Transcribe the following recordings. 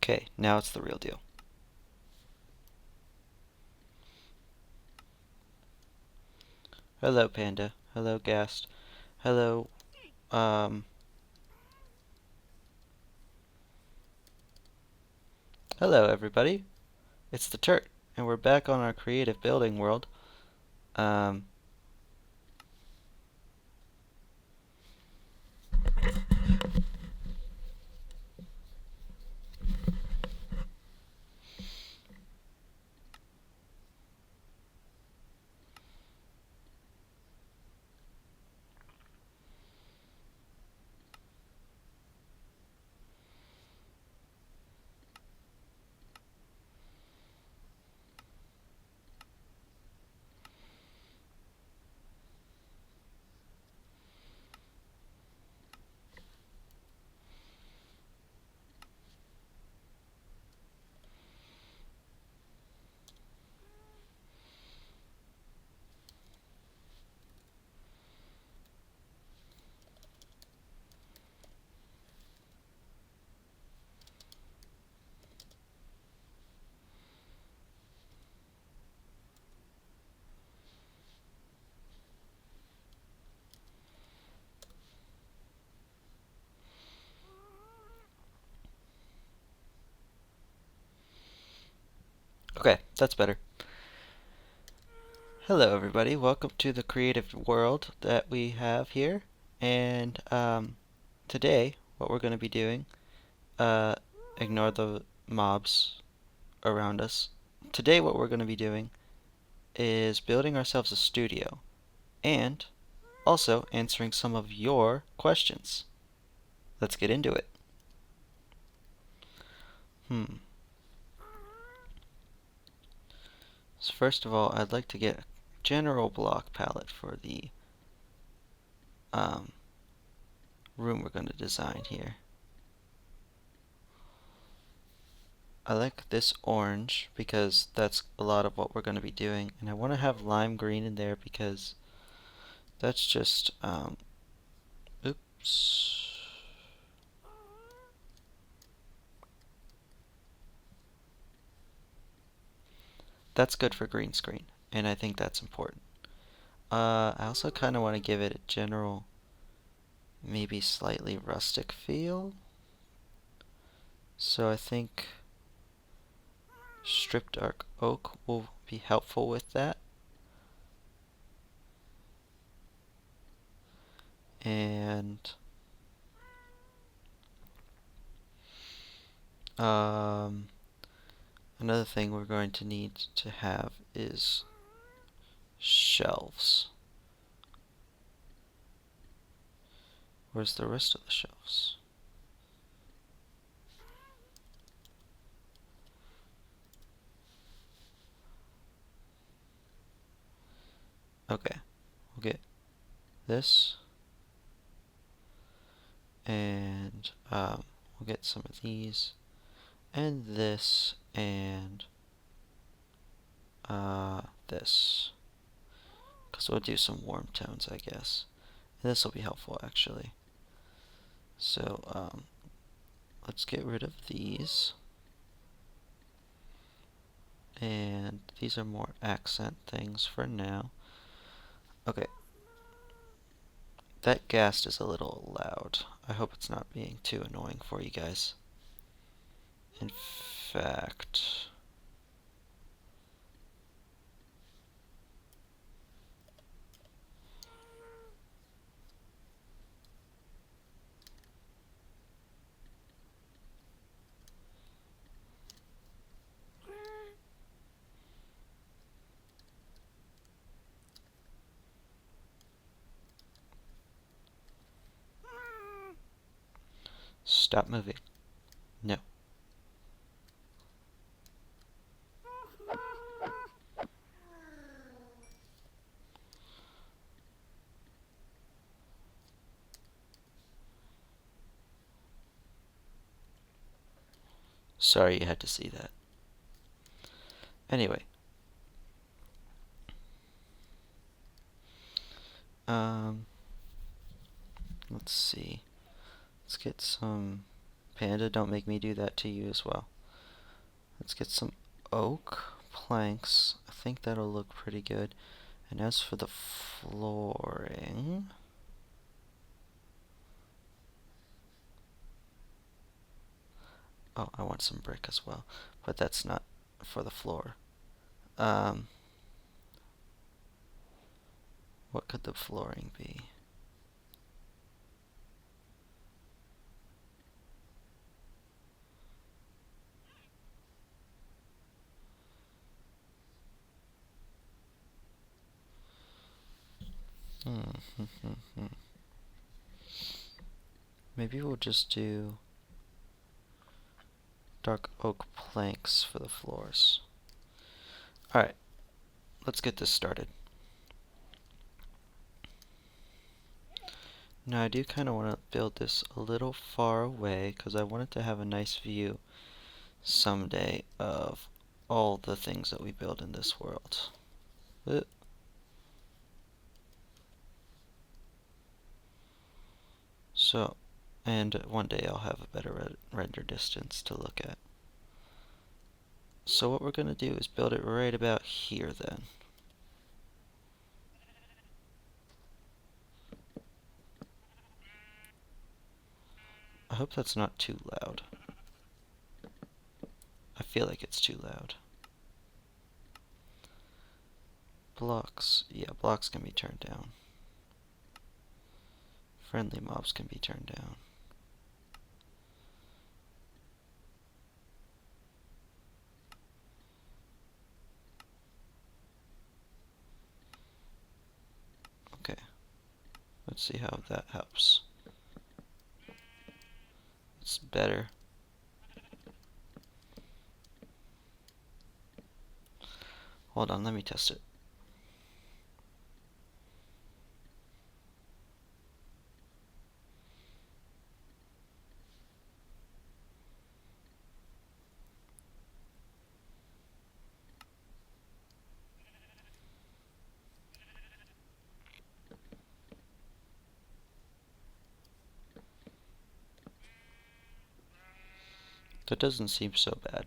Okay, now it's the real deal. Hello, Panda. Hello, Ghast. Hello, hello, everybody. It's theTurt, and we're back on our creative building world. Um, okay, that's better. Hello, everybody. Welcome to the creative world that we have here. And today, what we're going to be doing, uh, ignore the mobs around us. Today, what we're going to be doing is building ourselves a studio and also answering some of your questions. Let's get into it. So first of all, I'd like to get a general block palette for the um, room we're going to design here. I like this orange because that's a lot of what we're going to be doing, and I want to have lime green in there because that's just, oops. That's good for green screen, and I think that's important. I also kind of want to give it a general, maybe slightly rustic feel. So I think stripped dark oak will be helpful with that. And another thing we're going to need to have is shelves. Where's the rest of the shelves? Okay, we'll get this, and we'll get some of these, and this, and this, because we'll do some warm tones, I guess. And this will be helpful, actually. So let's get rid of these. And these are more accent things for now. Okay. That ghast is a little loud. I hope it's not being too annoying for you guys. In fact, stop moving. No. Sorry you had to see that. Anyway. Let's see. Let's get some... Panda, don't make me do that to you as well. Let's get some oak planks. I think that'll look pretty good. And as for the flooring, oh, I want some brick as well, but that's not for the floor. What could the flooring be? Maybe we'll just do dark oak planks for the floors. Alright, let's get this started. Now I do kind of want to build this a little far away because I want it to have a nice view someday of all the things that we build in this world. So, and one day I'll have a better render distance to look at. So what we're going to do is build it right about here then. I hope that's not too loud. I feel like it's too loud. Blocks, yeah, blocks can be turned down. Friendly mobs can be turned down. Okay, let's see how that helps. It's better. Hold on, let me test it. That doesn't seem so bad.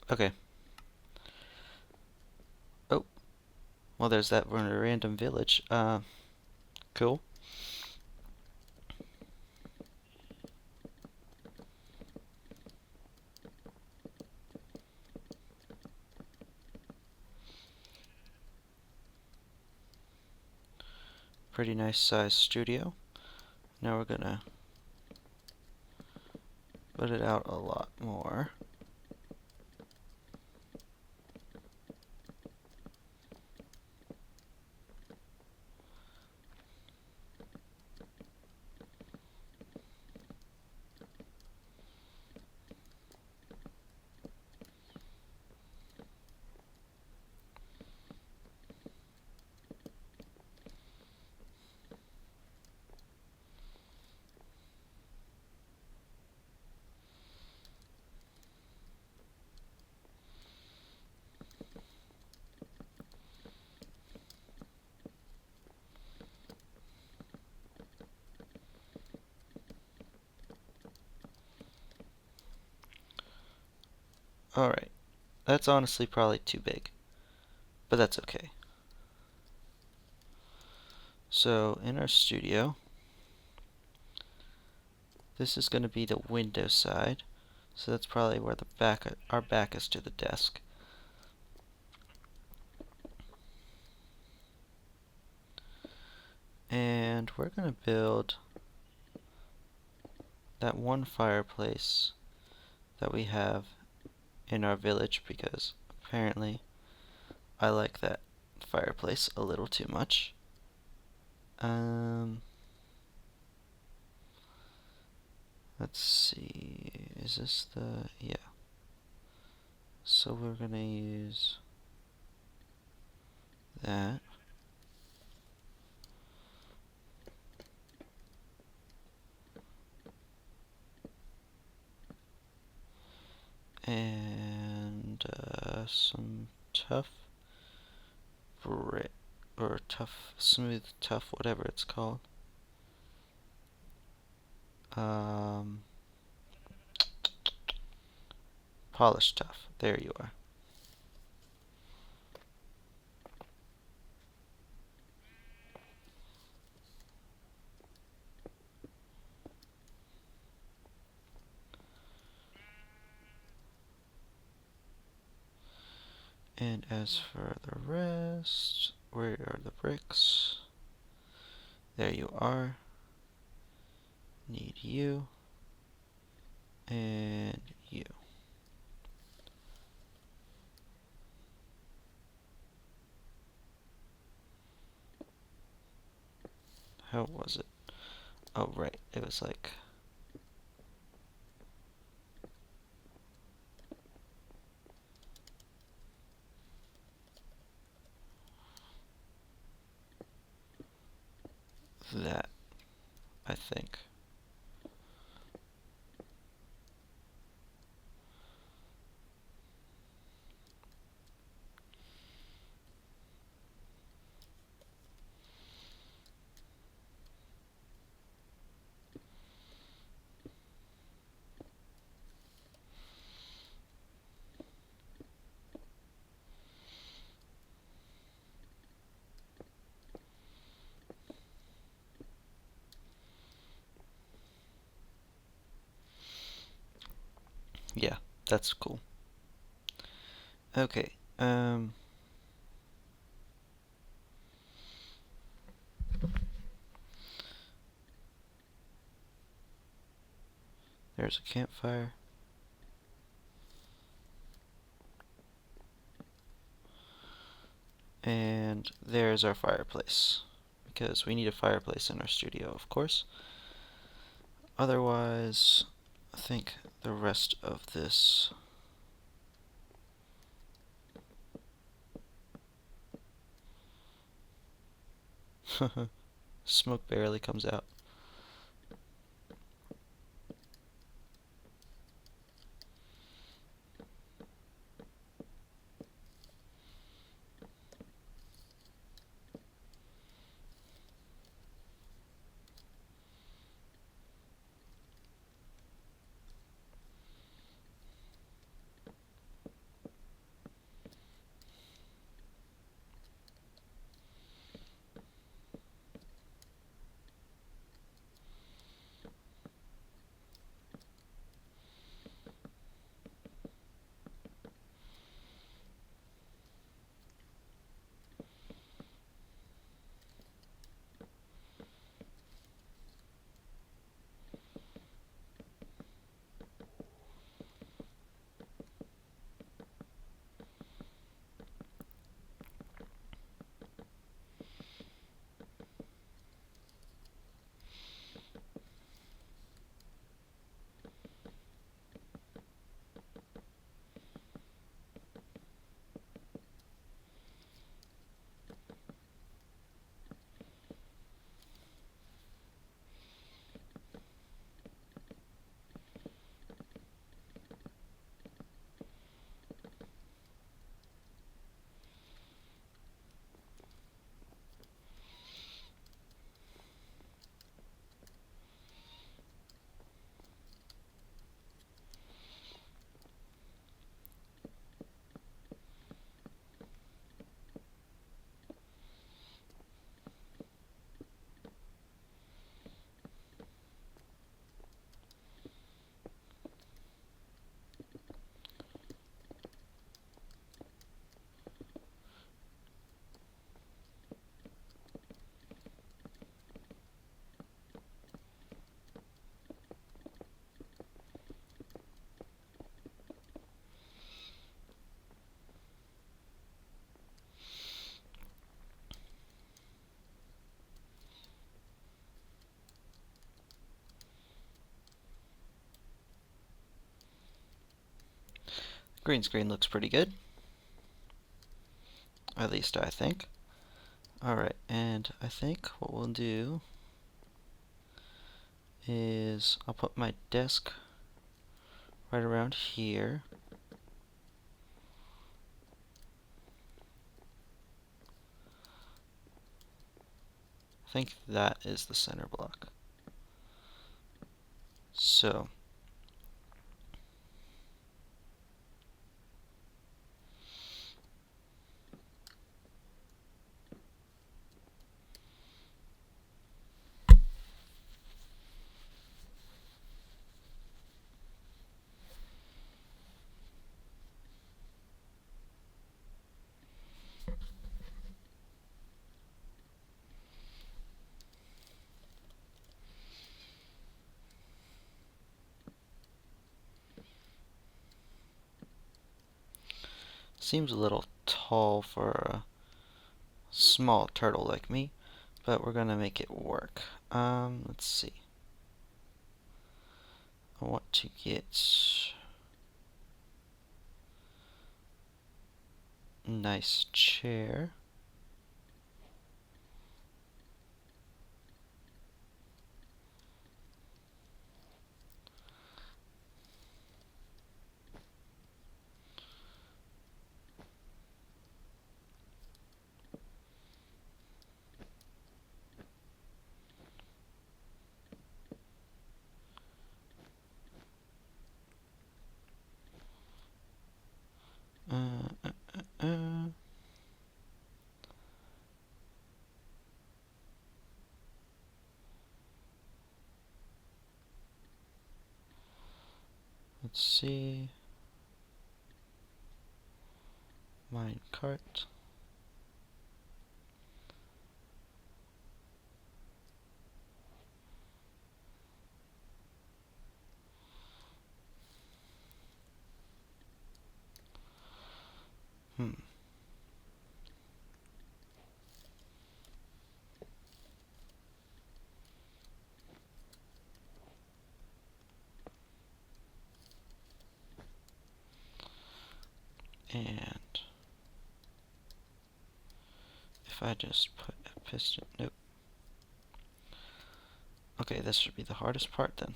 Okay. Oh. Well, there's that random village. Cool. Pretty nice sized studio. Now we're gonna put it out a lot more. Alright, that's honestly probably too big, but that's okay. So in our studio, this is going to be the window side, so that's probably where the our back is to the desk. And we're going to build that one fireplace that we have in our village because apparently I like that fireplace a little too much. Let's see, is this the, yeah. So we're gonna use that. And some tough brick, or tough, smooth, tough, whatever it's called. Um, Polish tough. There you are. And as for the rest, where are the bricks? There you are. Need you. And you. How was it? Oh, right. It was like that, I think. Yeah, that's cool. Okay, there's a campfire. And there's our fireplace. Because we need a fireplace in our studio, of course. Otherwise, I think the rest of this smoke barely comes out. Green screen looks pretty good. At least I think. Alright, and I think what we'll do is I'll put my desk right around here. I think that is the center block. So, seems a little tall for a small turtle like me, but we're gonna make it work. Let's see. I want to get a nice chair. Uh, uh, uh, uh. Let's see. Mine cart. Hmm. And if I just put a piston, nope. Okay, this should be the hardest part then.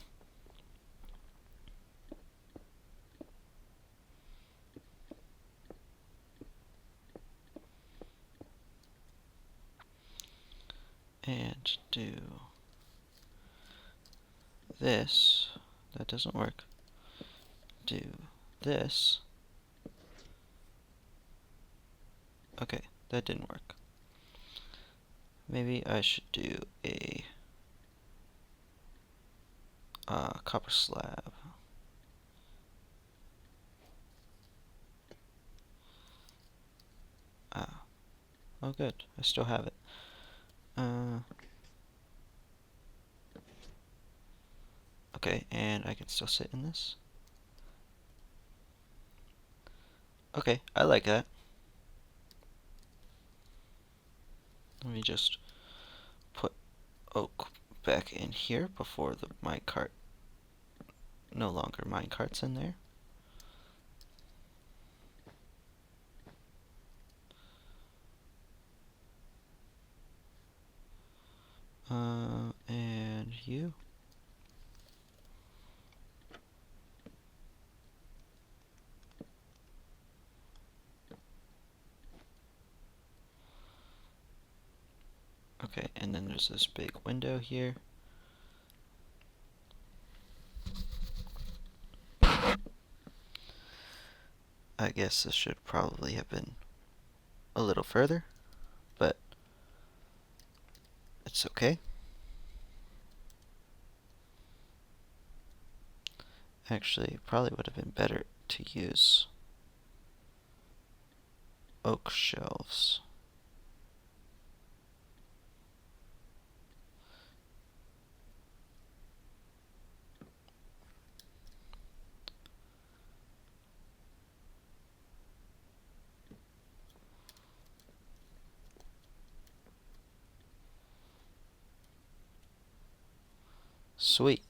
And do this. That doesn't work. Do this. Okay, that didn't work. Maybe I should do a copper slab. Ah, oh good, I still have it. Okay, and I can still sit in this. Okay, I like that. Let me just put oak back in here before the minecart, no longer minecart's in there. And you. Okay, and then there's this big window here. I guess this should probably have been a little further, but it's okay. Actually, it probably would have been better to use oak shelves. Sweet.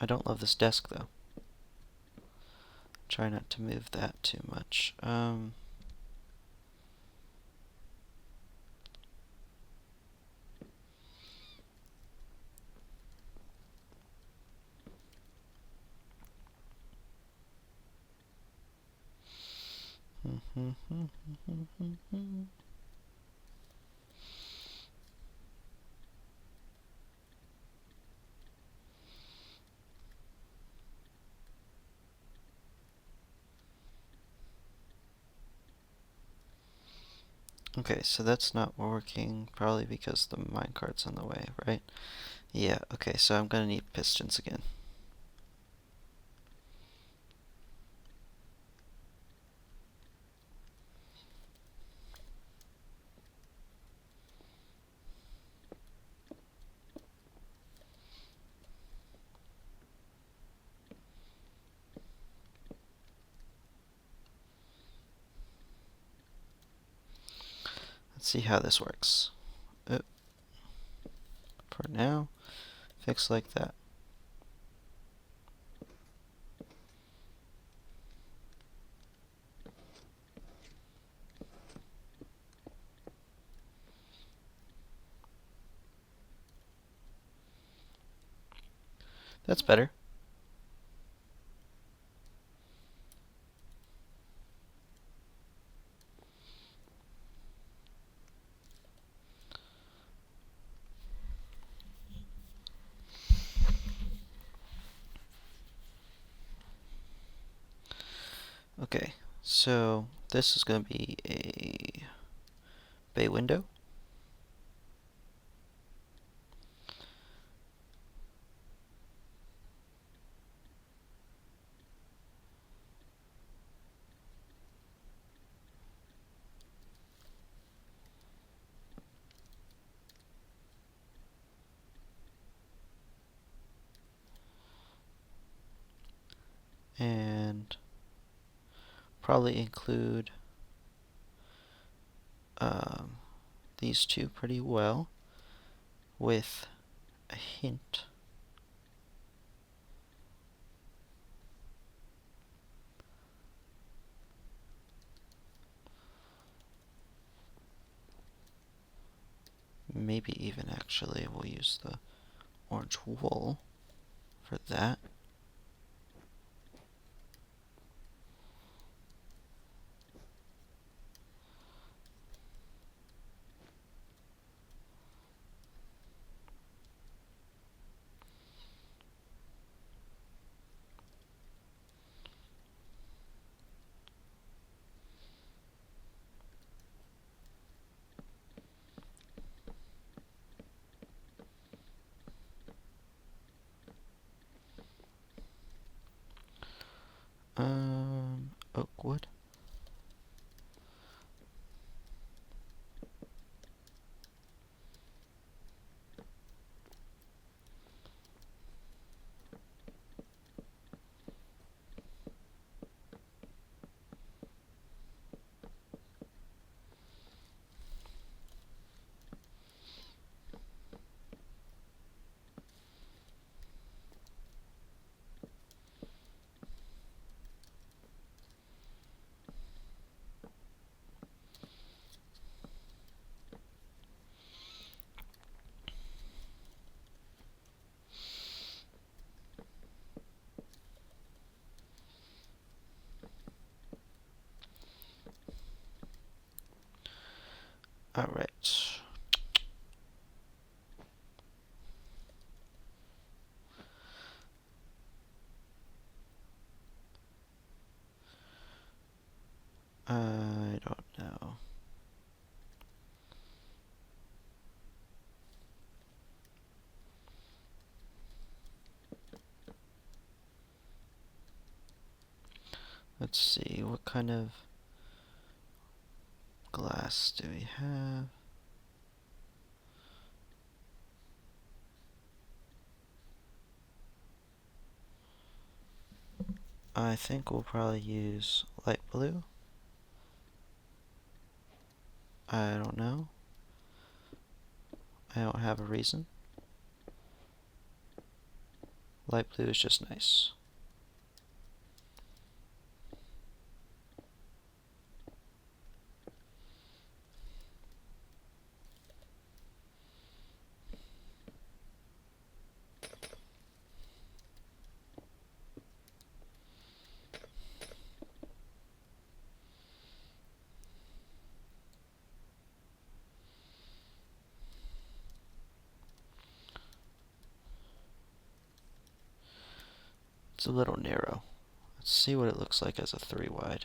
I don't love this desk though. Try not to move that too much. Okay, so that's not working, probably because the minecart's in the way, right? Yeah, okay, so I'm gonna need pistons again. Let's see how this works. For now, fix like that. That's better. Okay, so this is going to be a bay window. And probably include these two pretty well with a hint maybe even actually we'll use the orange wool for that. Oak wood. Alright. I don't know. Let's see, what kind of glass do we have? I think we'll probably use light blue. I don't know. I don't have a reason. Light blue is just nice. It's a little narrow. Let's see what it looks like as a 3 wide.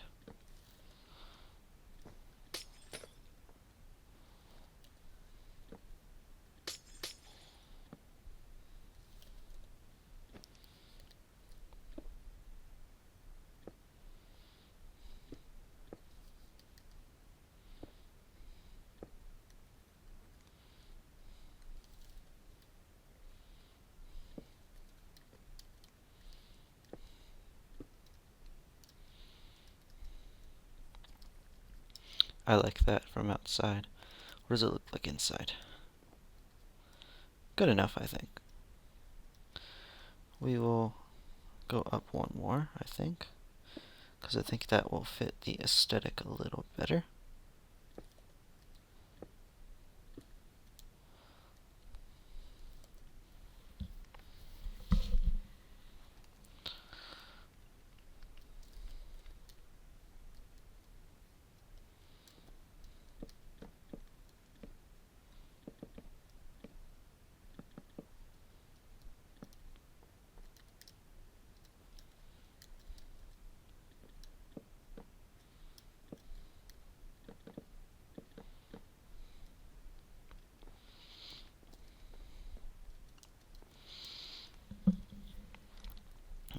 I like that from outside. What does it look like inside? Good enough, I think. We will go up one more, I think, because I think that will fit the aesthetic a little better.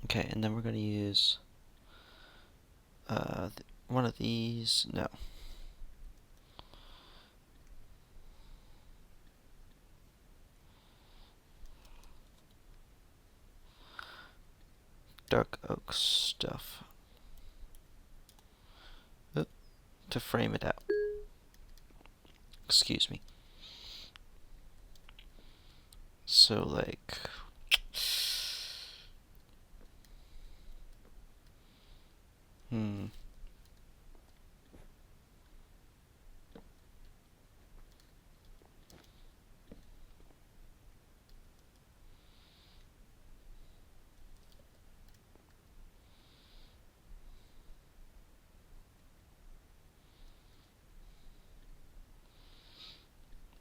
Okay, and then we're going to use one of these. No. Dark oak stuff. To frame it out. Excuse me. So, like...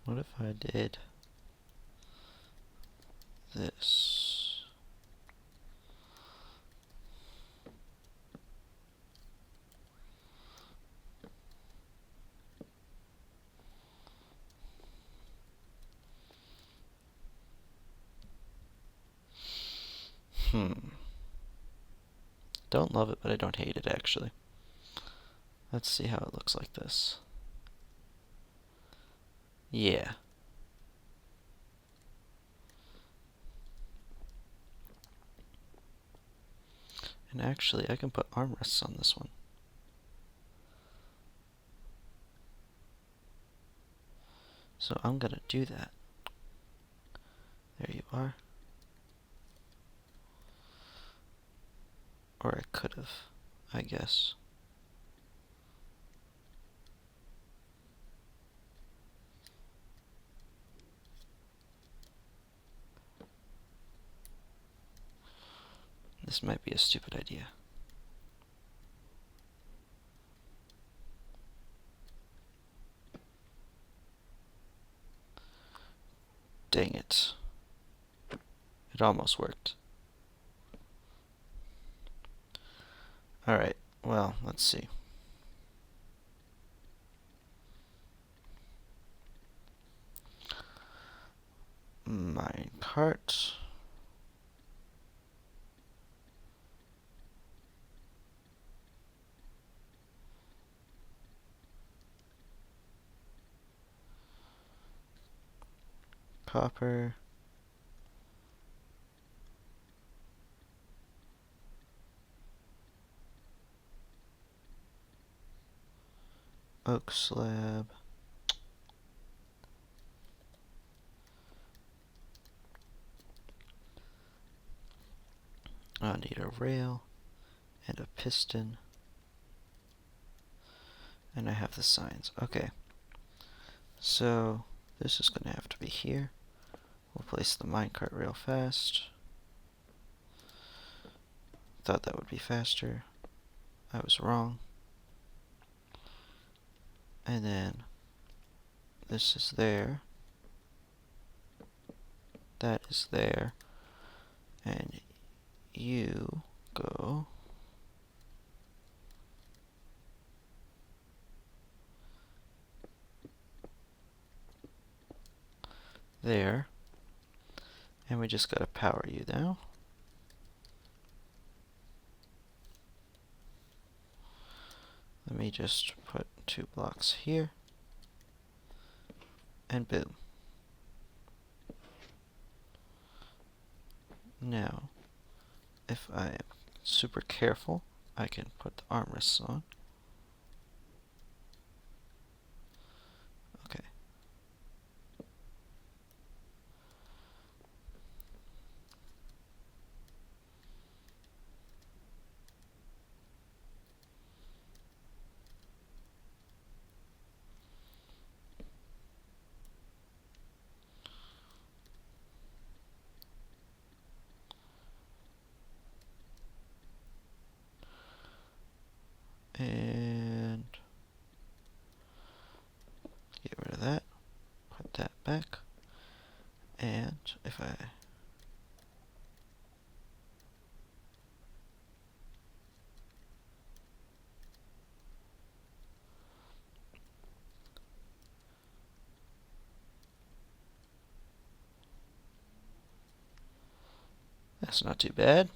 What if I did this? Don't love it, but I don't hate it, actually. Let's see how it looks like this. Yeah. And actually, I can put armrests on this one. So I'm gonna do that. There you are. Or I could have, I guess. This might be a stupid idea. Dang it. It almost worked. Alright, well, let's see. Mine cart. Copper. Oak slab. I need a rail and a piston. And I have the signs. Okay. So this is going to have to be here. We'll place the minecart real fast. Thought that would be faster. I was wrong. And then this is there. That is there. And you just gotta power you now. Let me just put 2 blocks here. And boom. Now, if I am super careful, I can put the armrests on. Okay. And get rid of that. Put that back. And if I that's not too bad.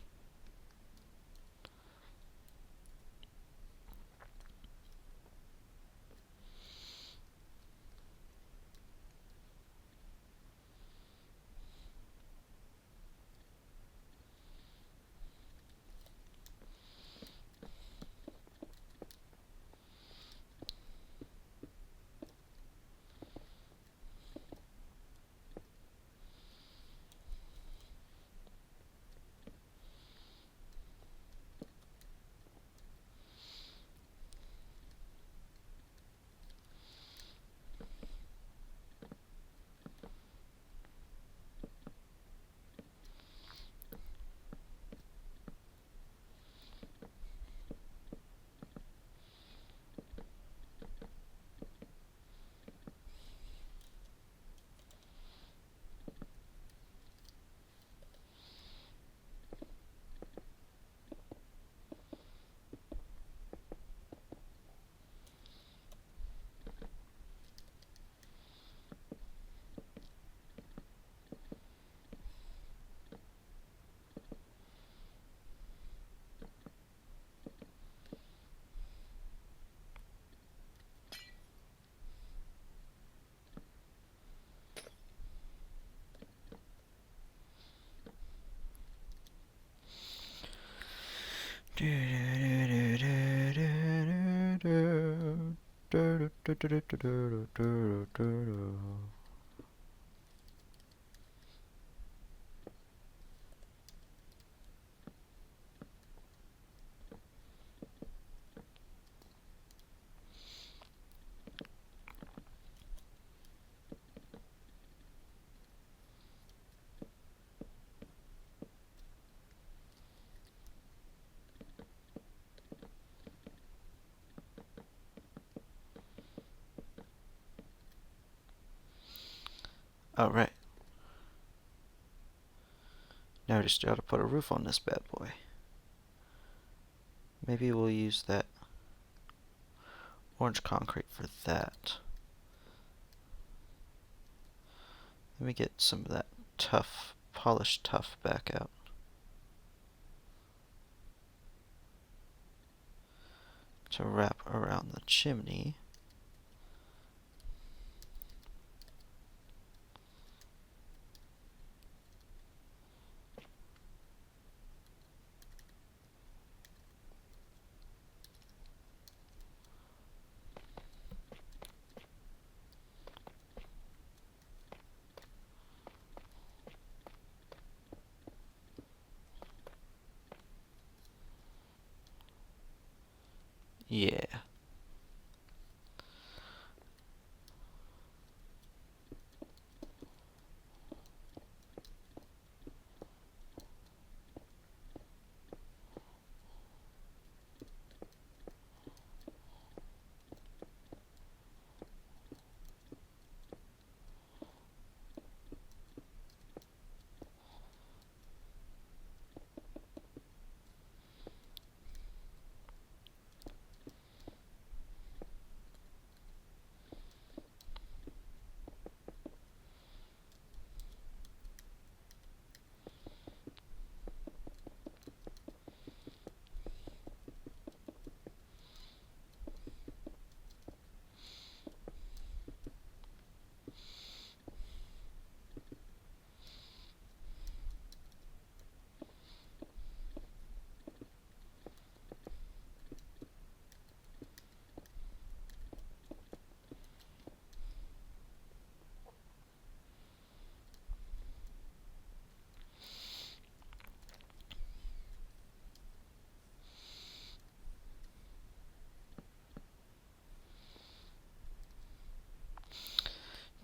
Alright. Now we just gotta put a roof on this bad boy. Maybe we'll use that orange concrete for that. Let me get some of that tough, polished tuff back out. To wrap around the chimney. Yeah.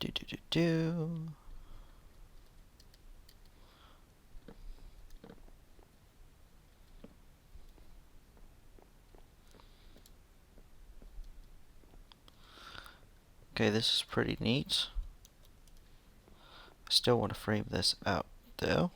Do do do do. Okay, this is pretty neat. I still want to frame this out though.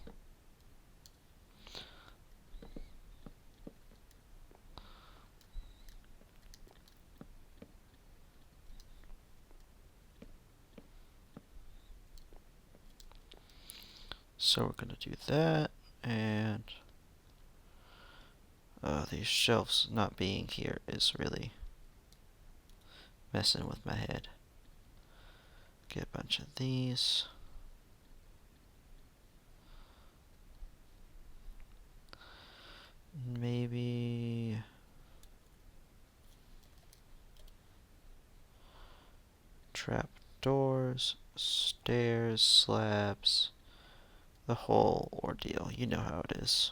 So we're gonna do that, and these shelves not being here is really messing with my head. Get a bunch of these. Maybe trap doors, stairs, slabs, the whole ordeal. You know how it is.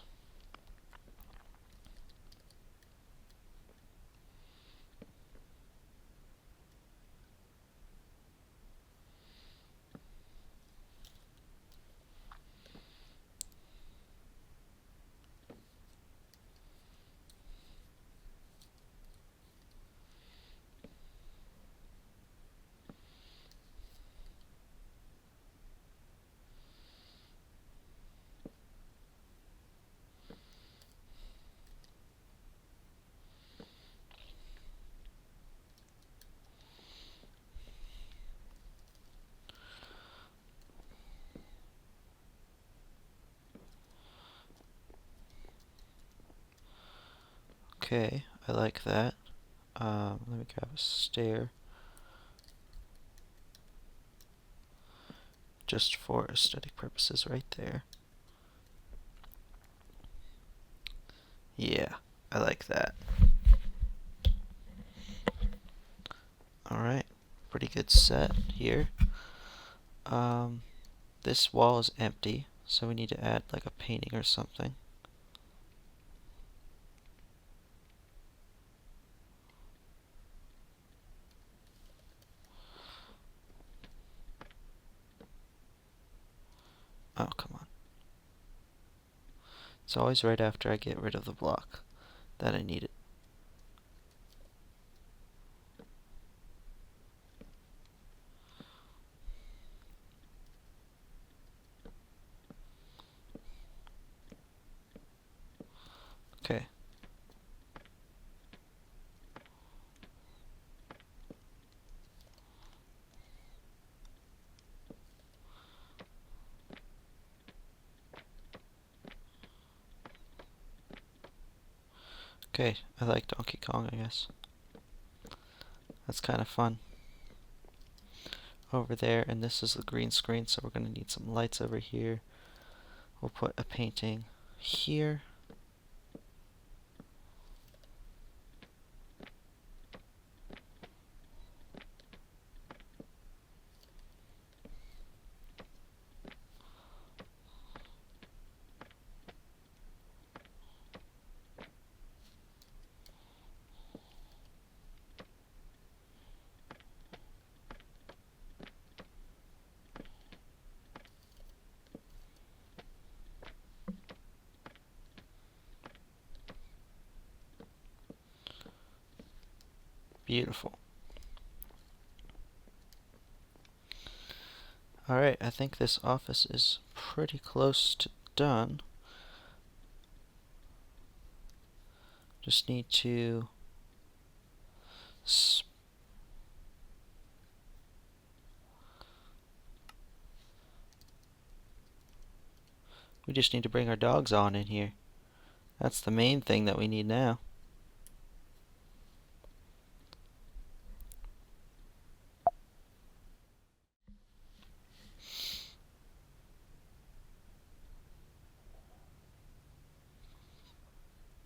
Okay, I like that. Let me grab a stair. Just for aesthetic purposes right there. Yeah, I like that. Alright, pretty good set here. This wall is empty, so we need to add like a painting or something. Oh, come on. It's always right after I get rid of the block that I need it. Okay. Okay, I like Donkey Kong, I guess. That's kind of fun. Over there, and this is the green screen, so we're going to need some lights over here. We'll put a painting here. Beautiful. Alright, I think this office is pretty close to done. Just need to we just need to bring our dogs on in here. That's the main thing that we need now.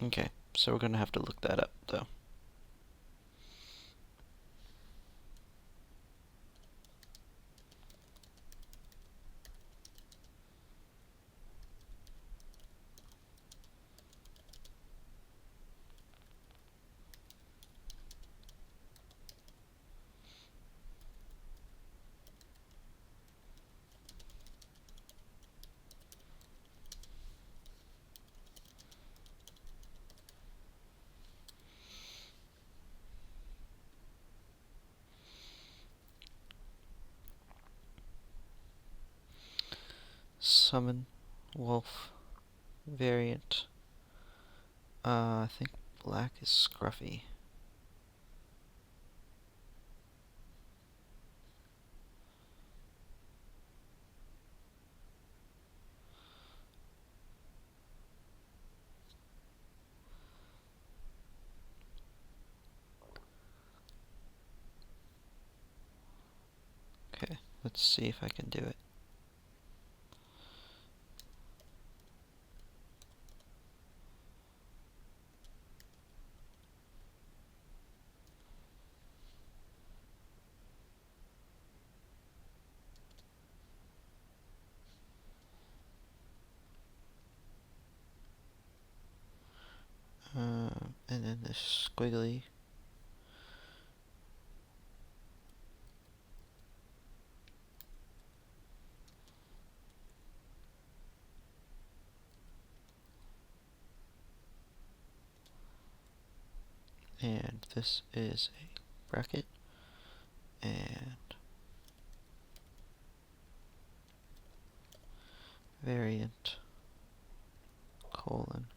Okay, so we're gonna have to look that up though. summon wolf variant. I think black is scruffy. Okay, let's see if I can do it. And then this squiggly. And this is a bracket. And variant colon.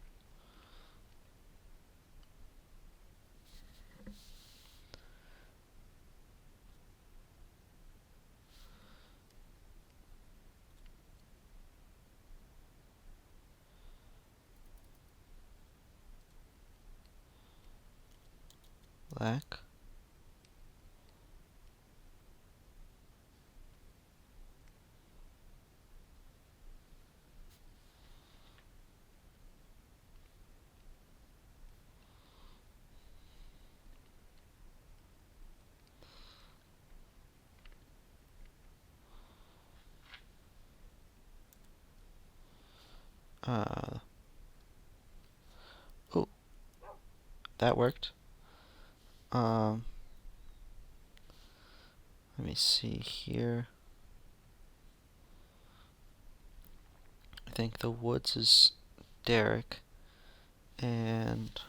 Black. Oh, that worked. Let me see here. I think the woods is Derek, and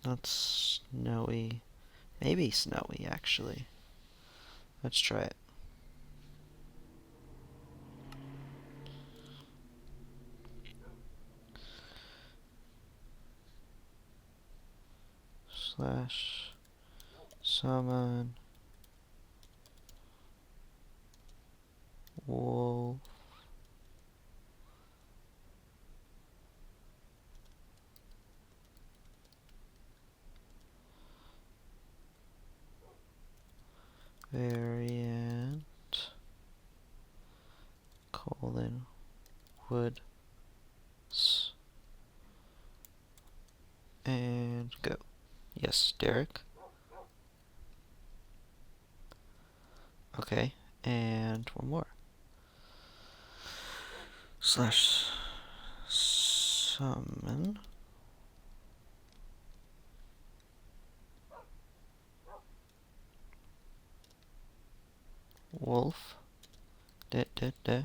not snowy. Maybe snowy, actually. Let's try it. Slash summon wolf variant colon woods and go. Yes, Derek. Okay, and one more. Slash summon wolf. Da, da, da.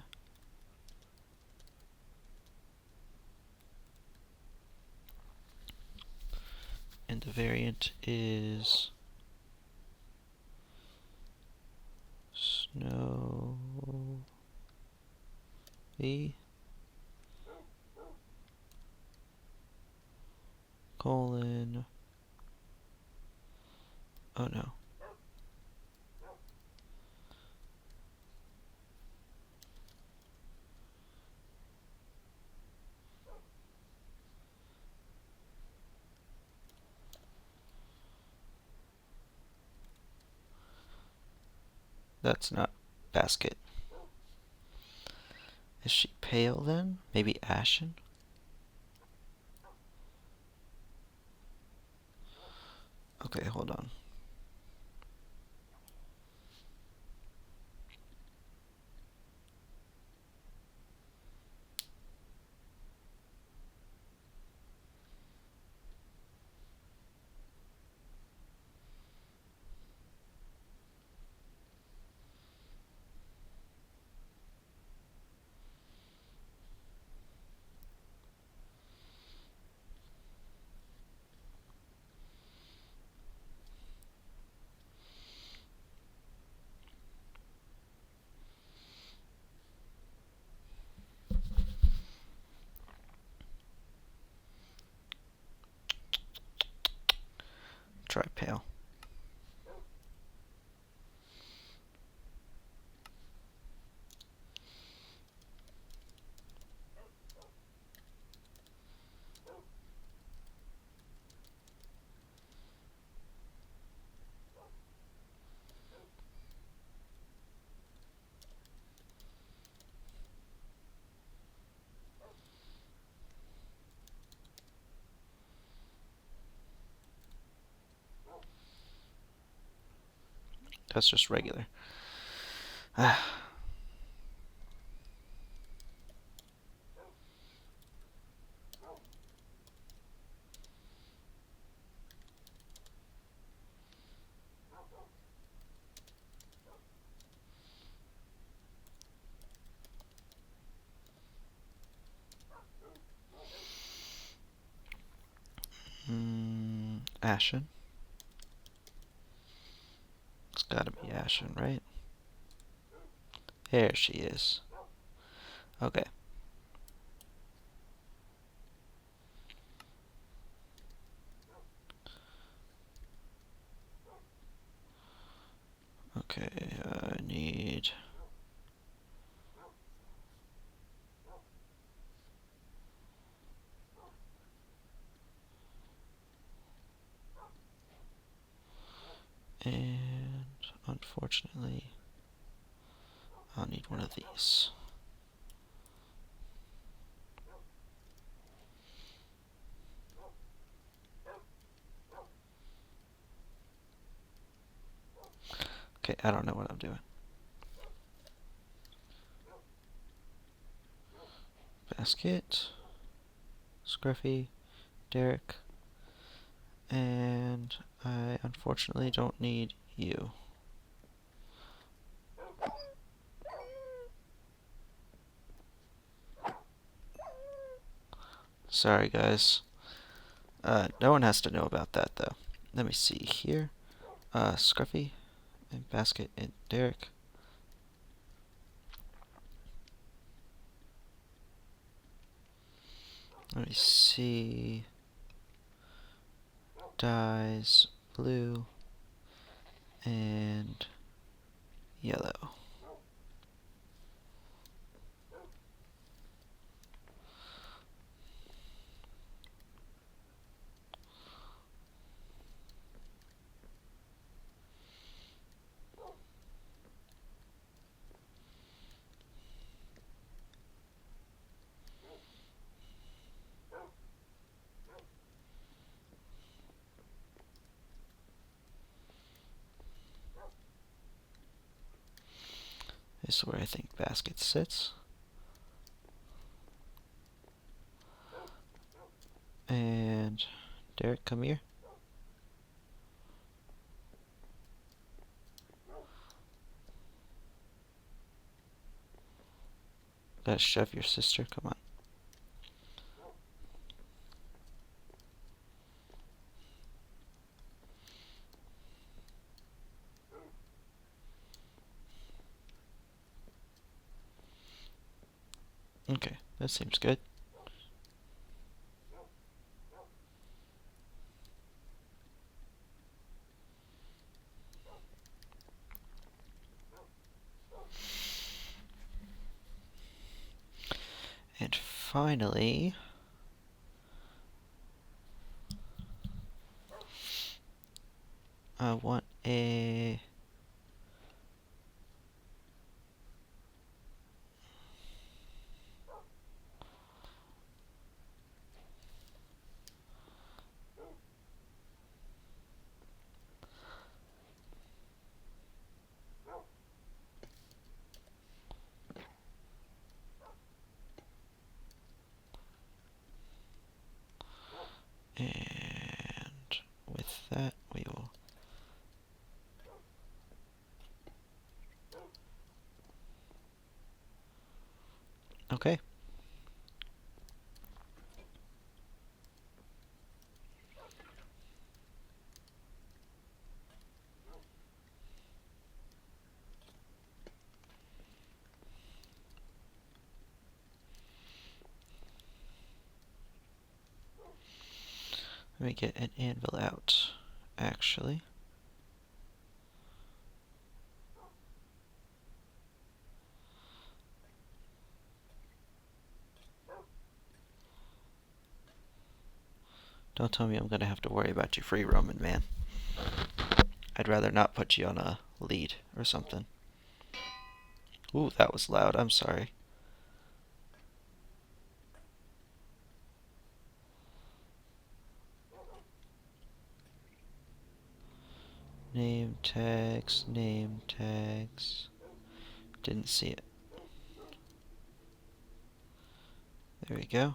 And the variant is snowy colon. Oh no. That's not basket. Is she pale then? Maybe ashen? Okay, hold on. try pale. That's just regular. Ah. Ashen. It's gotta be Ashen, right? There she is. Okay. Okay, I need... And unfortunately, I'll need one of these. Okay, I don't know what I'm doing. Basket, Scruffy, Derek, and I unfortunately don't need you. Sorry, guys. No one has to know about that, though. Let me see here. Scruffy, and Basket, and Derek. Let me see. Dyes blue and yellow. This is where I think Basket sits. And Derek, come here. Gotta shove your sister, come on. Okay, that seems good. And finally, I want a... And with that, we will... Okay. Let me get an anvil out. actually. Don't tell me I'm gonna have to worry about you free roaming, man. I'd rather not put you on a lead or something. Ooh, that was loud. I'm sorry. Name tags, name tags. Didn't see it. There we go.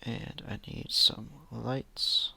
And I need some lights.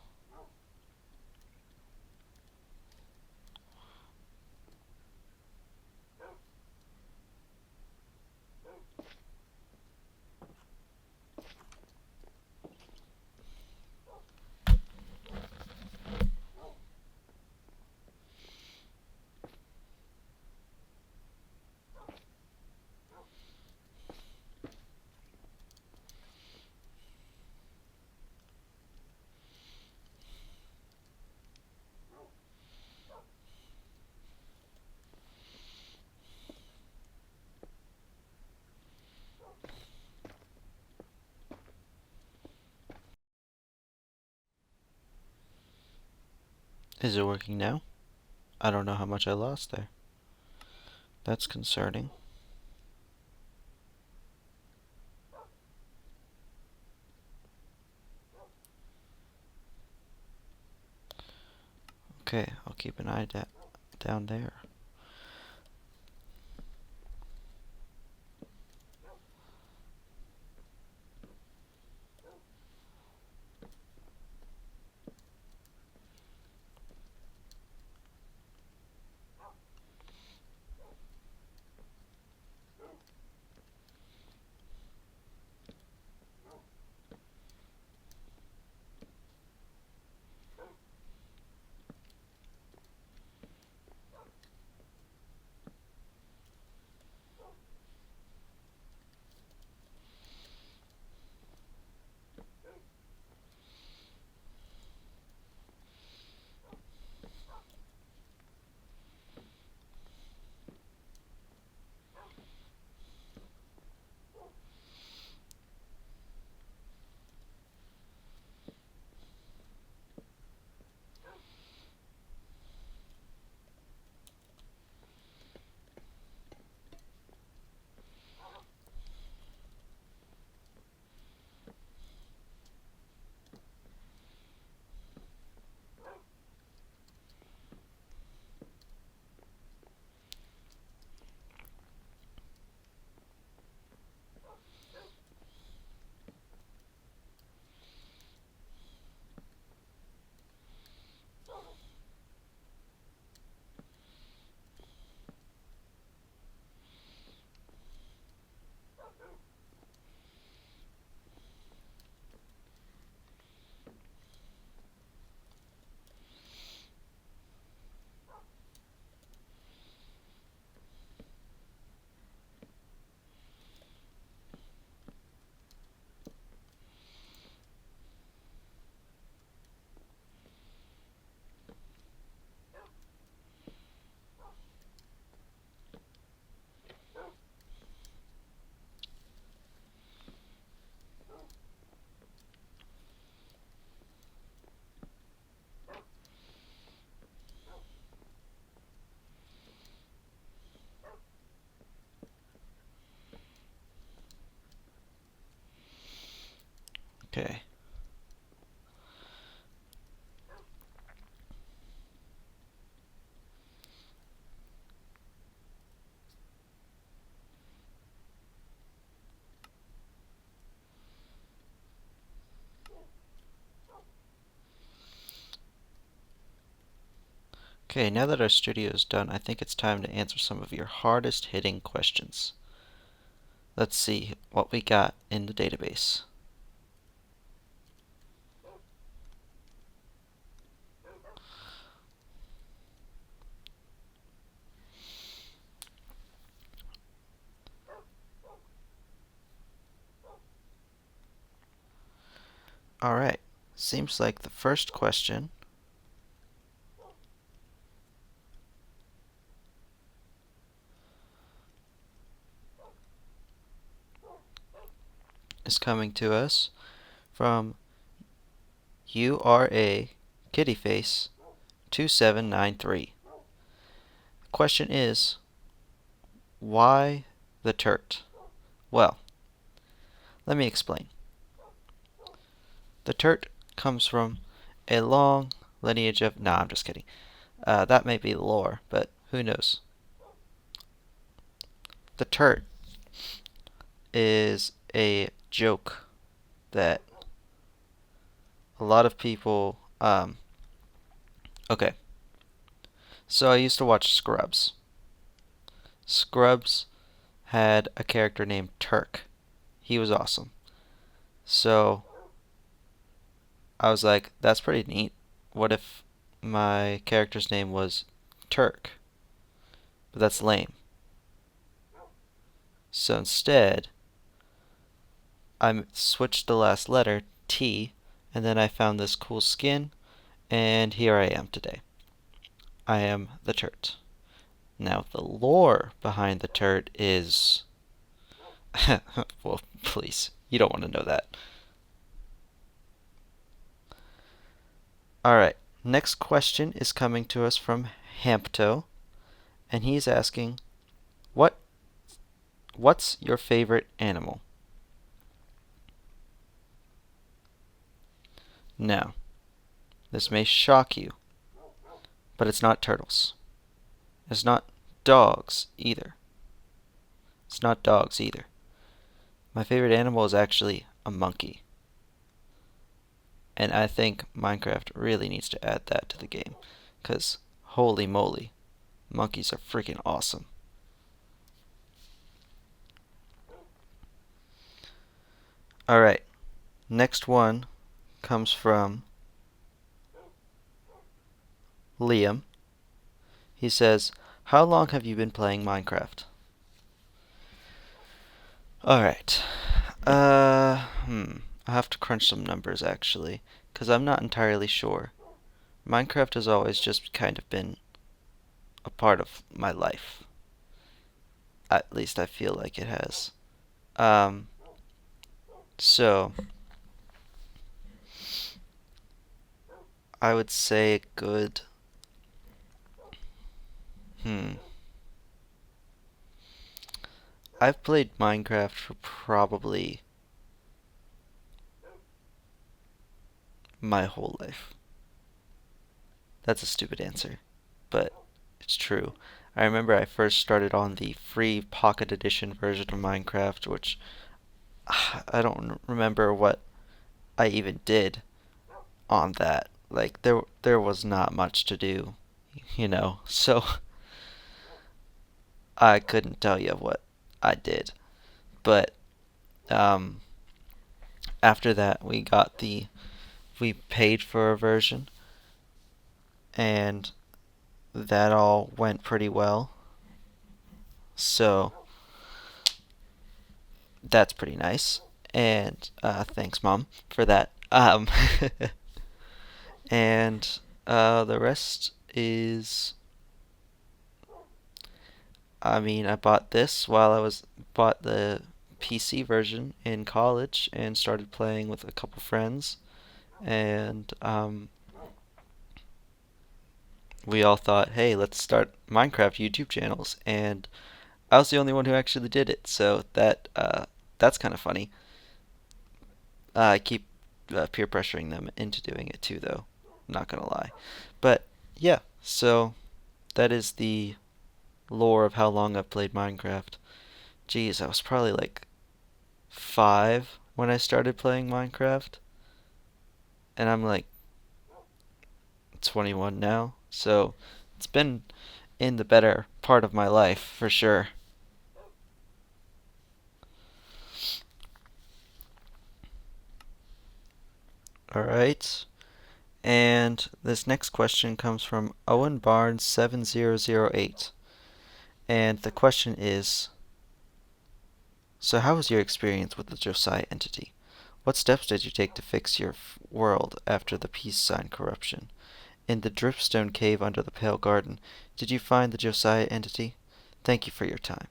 Is it working now? I don't know how much I lost there. That's concerning. Okay, I'll keep an eye down there. Okay. Okay, now that our studio is done, I think it's time to answer some of your hardest hitting questions. Let's see what we got in the database. Alright, seems like the first question is coming to us from URA Kittyface 2793. The question is, why the turt? Well, let me explain. The turt comes from a long lineage of... Nah, I'm just kidding. That may be the lore, but who knows? The turt is a joke that a lot of people... okay, so I used to watch Scrubs. Scrubs had a character named Turk. He was awesome. So I was like, that's pretty neat. What if my character's name was Turk? But that's lame. So instead, I switched the last letter, T, and then I found this cool skin, and here I am today. I am the Turt. Now, the lore behind the Turt is... well, please, you don't want to know that. Alright, next question is coming to us from Hampto, and he's asking, what's your favorite animal? Now, this may shock you, but it's not turtles. It's not dogs either. It's not dogs either. My favorite animal is actually a monkey. And I think Minecraft really needs to add that to the game, because holy moly, monkeys are freaking awesome. Alright, next one comes from Liam. He says, how long have you been playing Minecraft? Alright. I have to crunch some numbers actually, because I'm not entirely sure. Minecraft has always just kind of been a part of my life. At least I feel like it has. So I would say a good I've played Minecraft for probably my whole life. That's a stupid answer, but it's true. I remember I first started on the free Pocket Edition version of Minecraft, which I don't remember what I even did on that. Like there was not much to do, so I couldn't tell you what I did. But um, after that, we paid for a version, and that all went pretty well. So that's pretty nice. And thanks, Mom, for that. And the rest is, I mean, I bought this while bought the PC version in college and started playing with a couple friends, and we all thought, hey, let's start Minecraft YouTube channels, and I was the only one who actually did it, so that's kind of funny. I keep peer pressuring them into doing it too, though. I'm not gonna lie. But yeah, so that is the lore of how long I've played Minecraft. Geez, I was probably like 5 when I started playing Minecraft, and I'm like 21 now, so it's been in the better part of my life for sure. Alright, and this next question comes from Owen Barnes 7008. And the question is, so how was your experience with the Josiah entity? What steps did you take to fix your world after the peace sign corruption? In the dripstone cave under the pale garden, did you find the Josiah entity? Thank you for your time.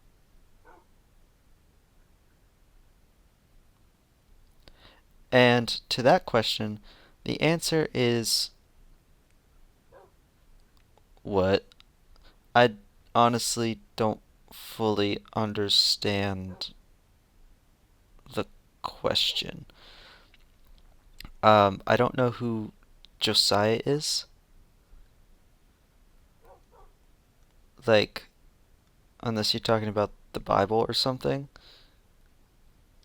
And to that question, the answer is what? I honestly don't fully understand the question. I don't know who Josiah is. Like, unless you're talking about the Bible or something.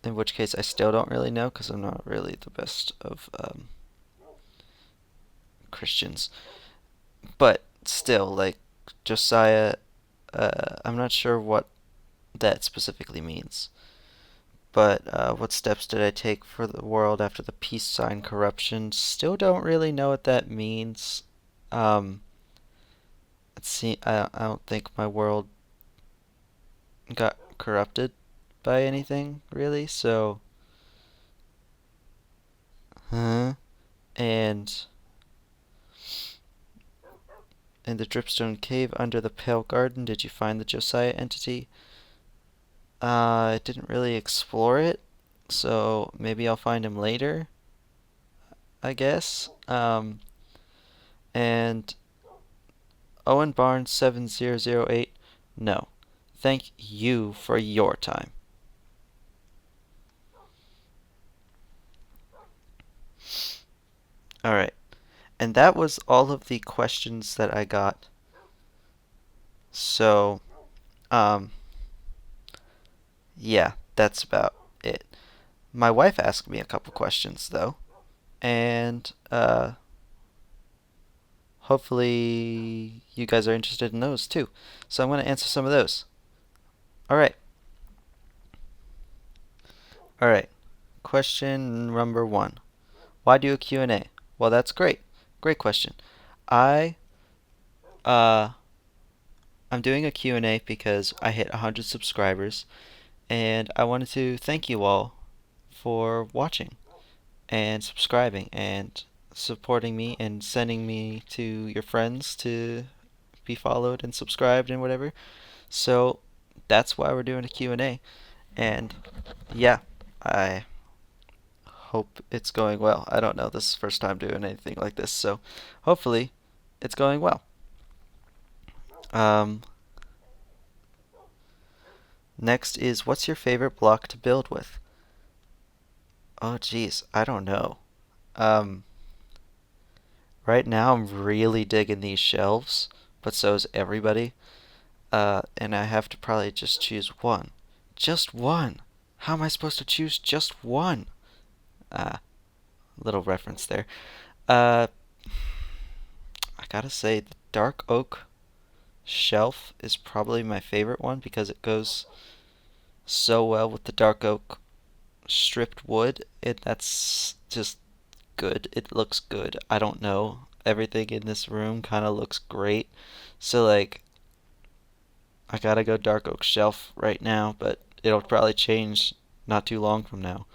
In which case, I still don't really know because I'm not really the best of Christians. But still, like, Josiah, I'm not sure what that specifically means. But what steps did I take for the world after the peace sign corruption? Still don't really know what that means. Um, let's see, I don't think my world got corrupted by anything, really, so. Huh? And in the dripstone cave under the pale garden, did you find the Josiah entity? I didn't really explore it, so maybe I'll find him later, I guess. And Owen Barnes 7008, no. Thank you for your time. Alright, and that was all of the questions that I got. So, um, yeah, that's about it. My wife asked me a couple questions, though, and hopefully you guys are interested in those too. So I'm going to answer some of those. All right. All right. Question number 1. Why do a Q&A? Well, that's great. Great question. I uh I'm doing a Q&A because I hit 100 subscribers and I wanted to thank you all for watching and subscribing and supporting me and sending me to your friends to be followed and subscribed and whatever. So that's why we're doing a Q&A. And yeah, I hope it's going well. I don't know, this is the first time doing anything like this, so hopefully it's going well. Um, Next is, what's your favorite block to build with? Oh geez, I don't know. Um, right now I'm really digging these shelves, but so is everybody. And I have to probably just choose one. Just one. How am I supposed to choose just one? Little reference there. Uh, I gotta say, the dark oak shelf is probably my favorite one because it goes so well with the dark oak stripped wood. That's just good. It looks good. I don't know. Everything in this room kind of looks great. So, like, I gotta go dark oak shelf right now, but it'll probably change not too long from now.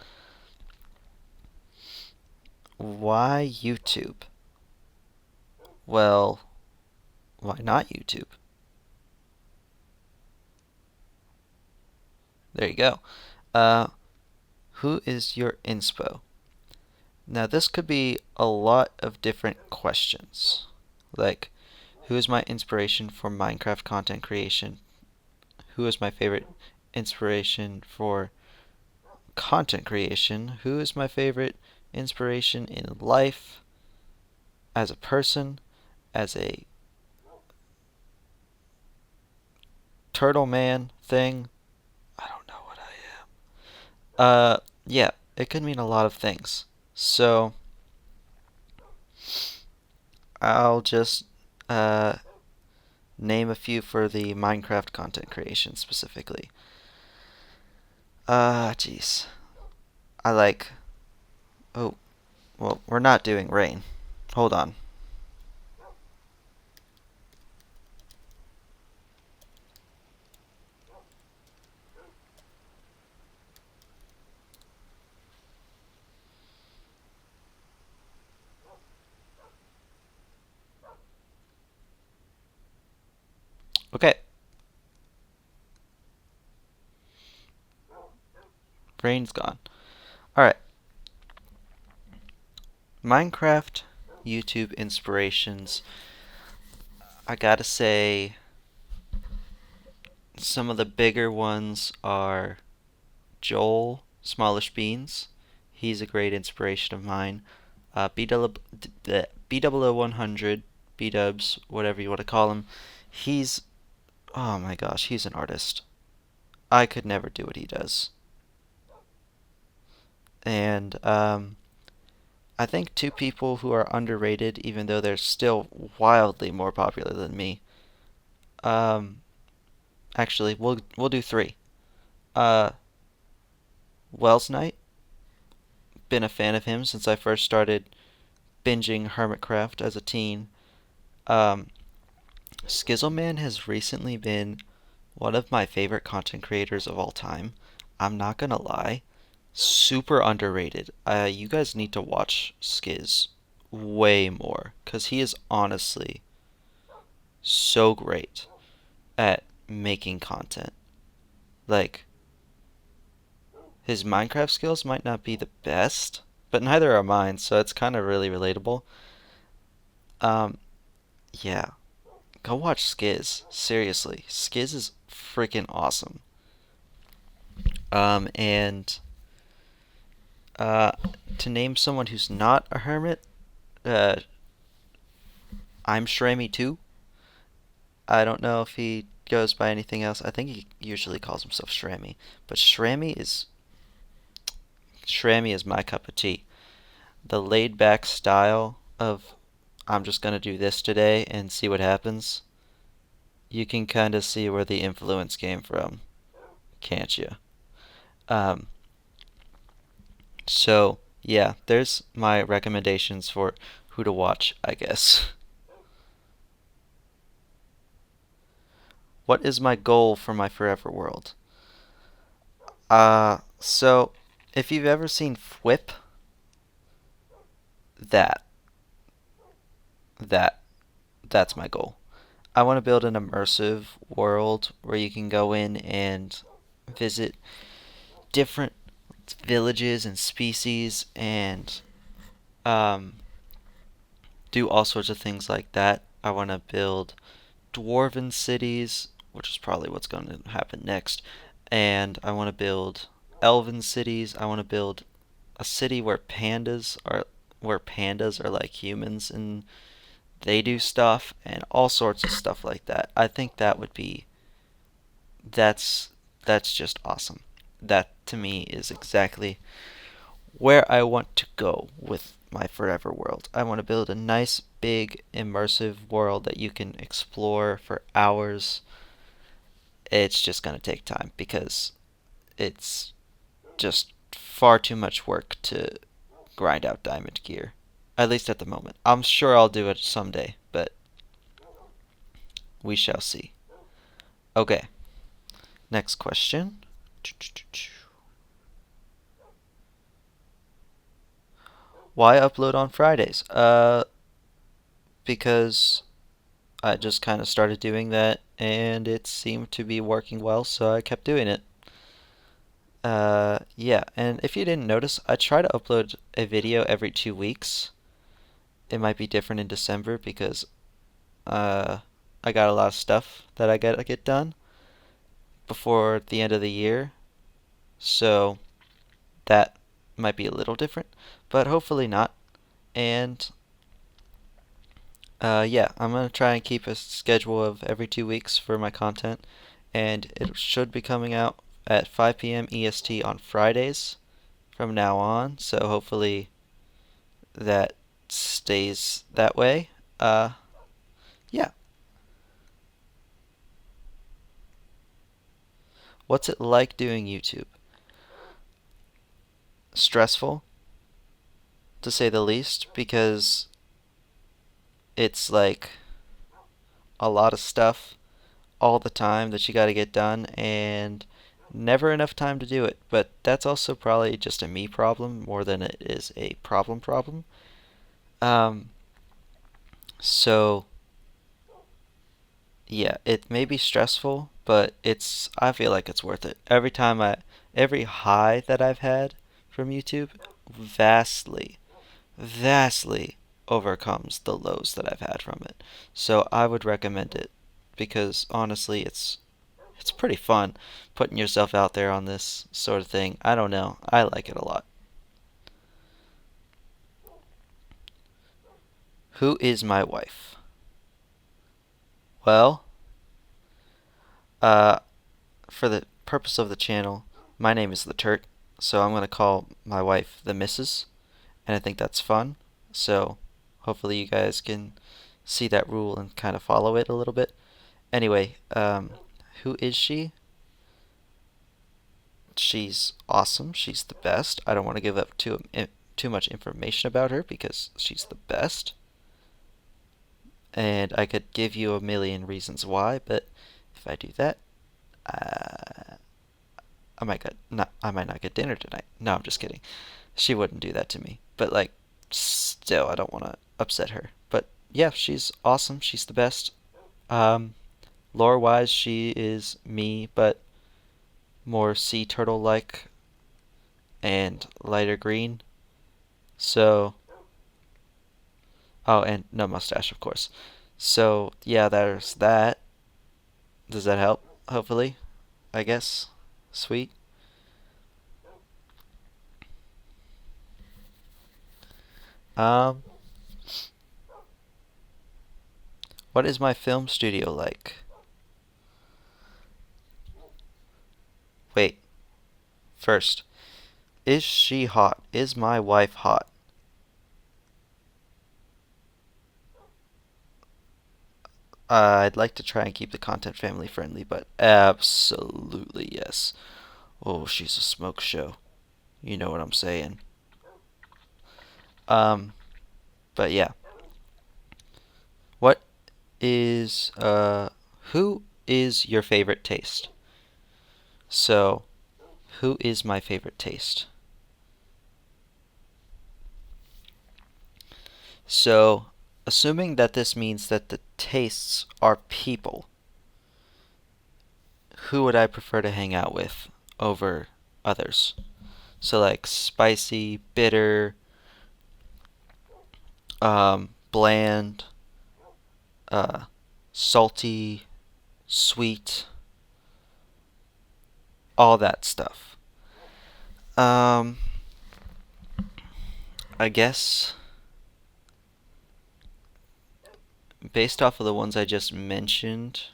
Why YouTube? Well, why not YouTube? There you go. Uh, who is your inspo? Now, this could be a lot of different questions. Like, who is my inspiration for Minecraft content creation? Who is my favorite inspiration for content creation? Who is my favorite inspiration in life, as a person, as a turtle man thing. I don't know what I am. Yeah, it could mean a lot of things. So I'll just uh, name a few for the Minecraft content creation specifically. Jeez. I like. Oh, well, we're not doing rain. Hold on. Okay, rain's gone. Alright, Minecraft YouTube inspirations. I gotta say, some of the bigger ones are Joel Smallish Beans. He's a great inspiration of mine. BW100, B-dubs, whatever you want to call him. He's, oh my gosh, he's an artist. I could never do what he does. And I think two people who are underrated, even though they're still wildly more popular than me. Um, Actually, we'll do three. Uh, Wells Knight. Been a fan of him since I first started binging Hermitcraft as a teen. Um, Skizzleman has recently been one of my favorite content creators of all time. I'm not gonna lie, super underrated. You guys need to watch Skizz way more, cause he is honestly so great at making content. Like, his Minecraft skills might not be the best, but neither are mine, so it's kind of really relatable. Um, yeah, go watch Skizz. Seriously, Skizz is freaking awesome. And uh, to name someone who's not a hermit, uh, I'm Shramy too. I don't know if he goes by anything else. I think he usually calls himself Shrammy, but Shrammy is my cup of tea. The laid back style of I'm just gonna do this today and see what happens. You can kind of see where the influence came from, can't you? Um, so yeah, there's my recommendations for who to watch, I guess. What is my goal for my forever world? So if you've ever seen Whip, that that that's my goal. I want to build an immersive world where you can go in and visit different villages and species and um, do all sorts of things like that. I want to build dwarven cities, which is probably what's going to happen next. And I want to build elven cities. I want to build a city where pandas are like humans and they do stuff and all sorts of stuff like that. I think that's that's just awesome. That to me is exactly where I want to go with my forever world. I want to build a nice big immersive world that you can explore for hours. It's just going to take time because it's just far too much work to grind out diamond gear. At least at the moment. I'm sure I'll do it someday, but we shall see. Okay, next question. Why upload on Fridays? Because I just kind of started doing that and it seemed to be working well, so I kept doing it. Yeah, and if you didn't notice, I try to upload a video every 2 weeks. It might be different in December because uh, I got a lot of stuff that I gotta get done before the end of the year. So that might be a little different, but hopefully not. And yeah, I'm gonna try and keep a schedule of every 2 weeks for my content, and it should be coming out at 5 p.m. EST on Fridays from now on. So hopefully that stays that way. Uh, yeah. What's it like doing YouTube? Stressful, to say the least, because it's like a lot of stuff all the time that you got to get done and never enough time to do it. But that's also probably just a me problem more than it is a problem. Um, so yeah, it may be stressful, but I feel like it's worth it. Every high that I've had from YouTube vastly, vastly overcomes the lows that I've had from it. So I would recommend it because honestly, it's pretty fun putting yourself out there on this sort of thing. I don't know. I like it a lot. Who is my wife? Well, uh, for the purpose of the channel, my name is theTurt, so I'm going to call my wife the Mrs., and I think that's fun. So hopefully you guys can see that rule and kind of follow it a little bit. Anyway, who is she? She's awesome. She's the best. I don't want to give up too much information about her because she's the best. And I could give you a million reasons why, but if I do that, uh, I might not get dinner tonight. No, I'm just kidding. She wouldn't do that to me. But like, still, I don't want to upset her. But yeah, she's awesome. She's the best. Um, Lore wise, she is me, but more sea turtle like and lighter green. So, oh, and no mustache, of course. So, yeah, there's that. Does that help? Hopefully, I guess. Sweet. Um, what is my film studio like? Wait, first, is she hot? Is my wife hot? I'd like to try and keep the content family friendly, but absolutely yes. Oh, she's a smoke show. You know what I'm saying. Um, but yeah. What is who is your favorite taste? So, who is my favorite taste? So, assuming that this means that the tastes are people, who would I prefer to hang out with over others? So like spicy, bitter, bland, uh, salty, sweet, all that stuff. Um, I guess based off of the ones I just mentioned,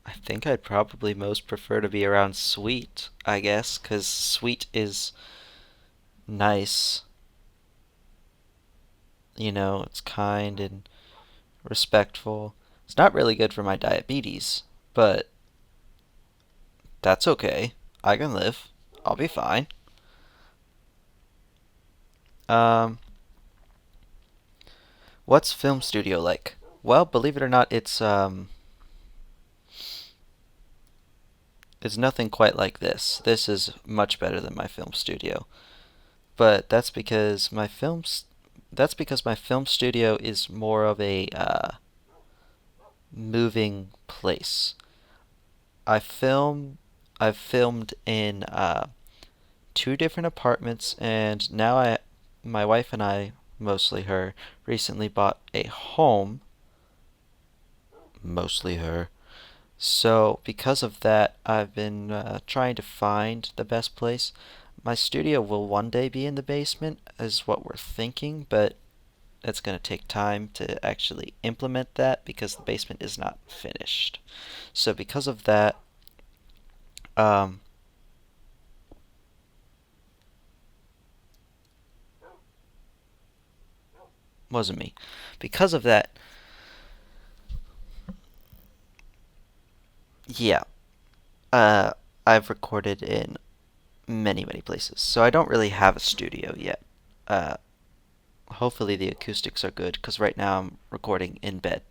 I think I'd probably most prefer to be around sweet, I guess, 'cause sweet is nice. You know, it's kind and respectful. It's not really good for my diabetes, but that's okay. I can live. I'll be fine. Um, what's film studio like? Well, believe it or not, it's nothing quite like this. This is much better than my film studio. But that's because my film studio is more of a moving place. I film I've filmed in two different apartments, and my wife and I, mostly her, recently bought a home, mostly her. So because of that, I've been trying to find the best place. My studio will one day be in the basement, is what we're thinking, but it's going to take time to actually implement that because the basement is not finished. So because of that, um, wasn't me. Because of that, yeah, uh, I've recorded in many, many places. So I don't really have a studio yet. Uh, Hopefully the acoustics are good because right now I'm recording in bed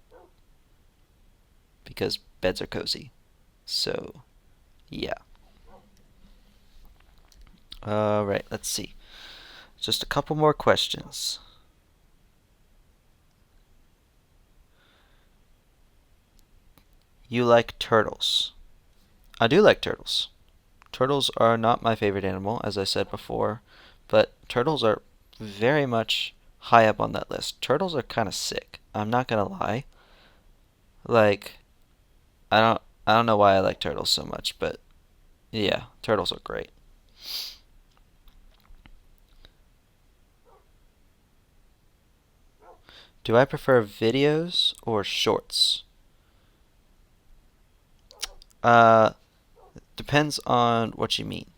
because beds are cozy. So, yeah. All right, let's see. Just a couple more questions. You like turtles? I do like turtles. Turtles are not my favorite animal, as I said before, but turtles are very much high up on that list. Turtles are kind of sick. I'm not gonna lie. Like, I don't know why I like turtles so much, but yeah, turtles are great. Do I prefer videos or shorts? Uh, Depends on what you mean.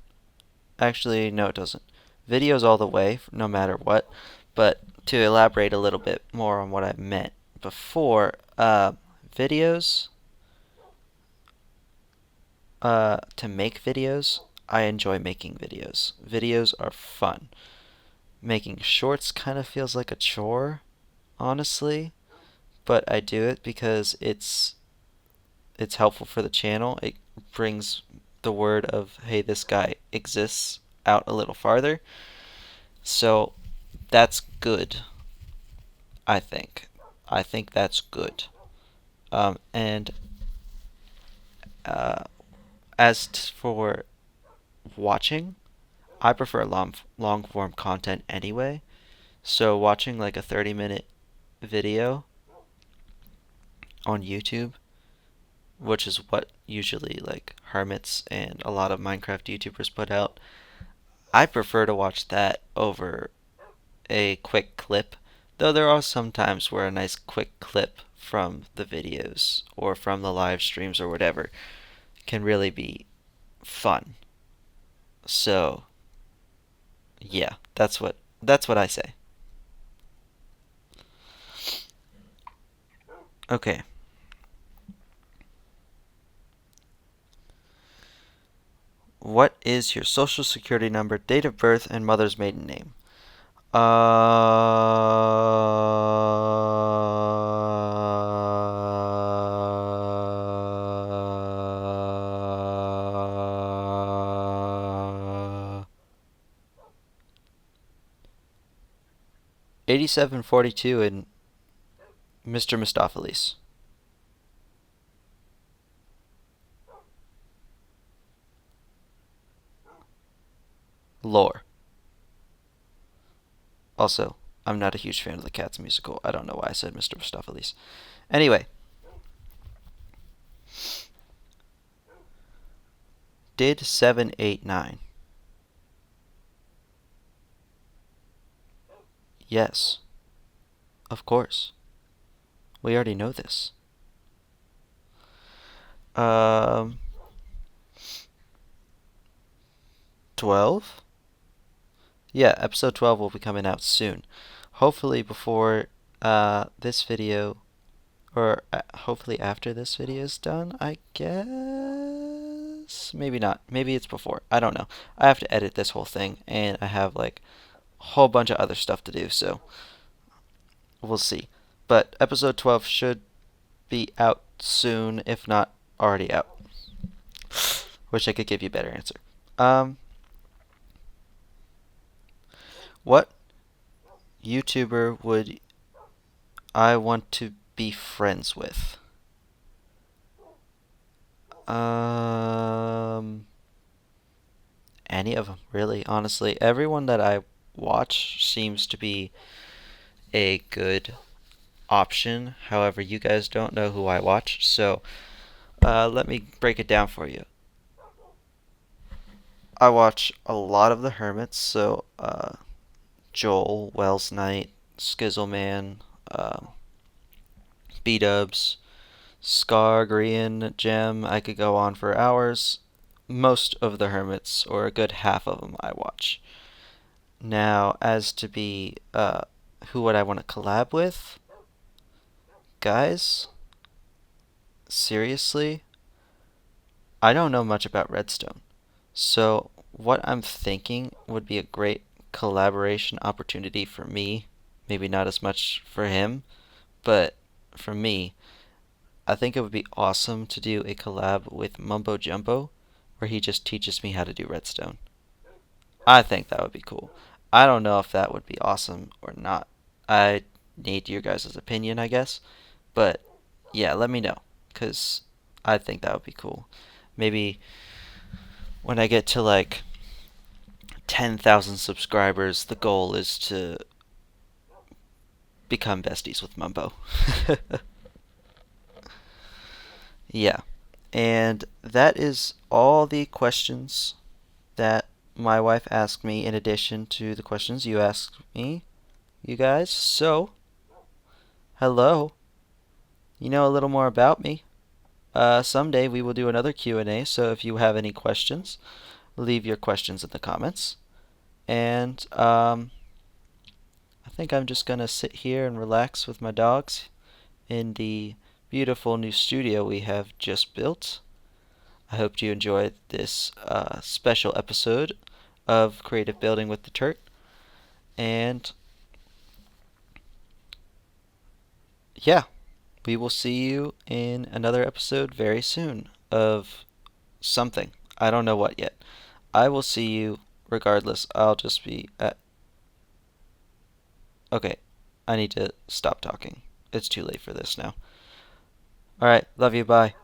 Actually, no, it doesn't. Videos all the way, no matter what. But to elaborate a little bit more on what I meant before, videos, to make videos, I enjoy making videos. Videos are fun. Making shorts kind of feels like a chore, honestly, but I do it because it's helpful for the channel. It brings the word of, hey, this guy exists out a little farther. So that's good, I think. I think that's good. And uh, as for watching, I prefer long form content anyway. So watching like a 30-minute video on YouTube, which is what usually like hermits and a lot of Minecraft YouTubers put out, I prefer to watch that over a quick clip. Though there are some times where a nice quick clip from the videos or from the live streams or whatever can really be fun. So, yeah, that's what I say. Okay. What is your social security number, date of birth, and mother's maiden name? 8742 and Mr. Mistopheles. Lore. Also, I'm not a huge fan of the Cats musical. I don't know why I said Mr. Mistopheles. Anyway, did 789? Yes, of course. We already know this. Um, 12? Yeah, episode 12 will be coming out soon. Hopefully before this video, or hopefully after this video is done, I guess. Maybe not. Maybe it's before. I don't know. I have to edit this whole thing, and I have like a whole bunch of other stuff to do, so we'll see. But episode 12 should be out soon, if not already out. Wish I could give you a better answer. Um, what YouTuber would I want to be friends with? Um, any of them, really, honestly. Everyone that I watch seems to be a good option. However, you guys don't know who I watch, so Let me break it down for you. I watch a lot of the Hermits, so Joel, Wells Knight, Skizzleman, um, B-Dubs, Scar, Grian, Gem. I could go on for hours. Most of the Hermits, or a good half of them, I watch. Now, as to be who would I want to collab with? Guys, seriously, I don't know much about Redstone. So, what I'm thinking would be a great collaboration opportunity for me, maybe not as much for him, but for me, I think it would be awesome to do a collab with Mumbo Jumbo, where he just teaches me how to do Redstone. I think that would be cool. I don't know if that would be awesome or not. I need your guys' opinion, I guess. But yeah, let me know, because I think that would be cool. Maybe when I get to like 10,000 subscribers, the goal is to become besties with Mumbo. Yeah. And that is all the questions that my wife asked me in addition to the questions you asked me, you guys. So, hello. You know a little more about me. Someday we will do another Q&A, so if you have any questions, leave your questions in the comments. And I think I'm just gonna sit here and relax with my dogs in the beautiful new studio we have just built. I hope you enjoyed this special episode of Creative Building with theTurt. And yeah, we will see you in another episode very soon of something. I don't know what yet. I will see you regardless. I'll just be at. Okay, I need to stop talking. It's too late for this now. Alright, love you, bye.